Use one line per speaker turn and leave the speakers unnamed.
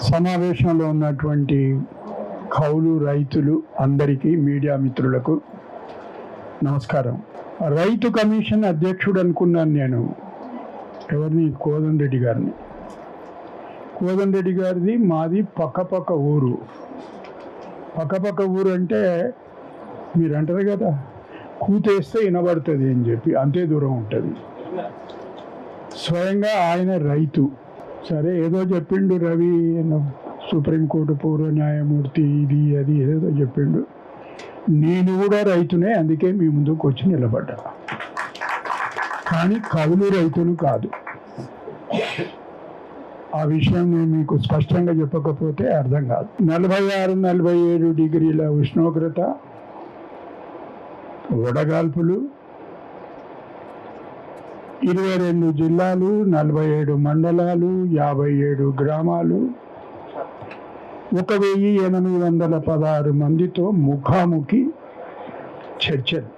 సమావేశంలో ఉన్నటువంటి కౌలు రైతులు అందరికీ, మీడియా మిత్రులకు నమస్కారం. రైతు కమిషన్ అధ్యక్షుడు అనుకున్నాను నేను. ఎవరిని? కోదండరెడ్డి గారిని. కోదండరెడ్డి గారిది మాది పక్కపక్క ఊరు. పక్కపక్క ఊరు అంటే మీరు అంటారు కదా, కూతేస్తే వినబడుతుంది అని చెప్పి, అంతే దూరం ఉంటుంది. స్వయంగా ఆయన రైతు. సరే ఏదో చెప్పిండు రవి, సుప్రీంకోర్టు పూర్వ న్యాయమూర్తి, ఇది అది ఏదో చెప్పిండు. నేను కూడా రైతునే, అందుకే మీ ముందుకు వచ్చి నిలబడ్డా. కానీ కౌలు రైతును కాదు. ఆ విషయం నేను మీకు స్పష్టంగా చెప్పకపోతే అర్థం కాదు. 46-47 డిగ్రీల ఉష్ణోగ్రత, వడగాల్పులు, 22 జిల్లాలు, 47 మండలాలు, 57 గ్రామాలు, 1816 మందితో ముఖాముఖి చర్చలు.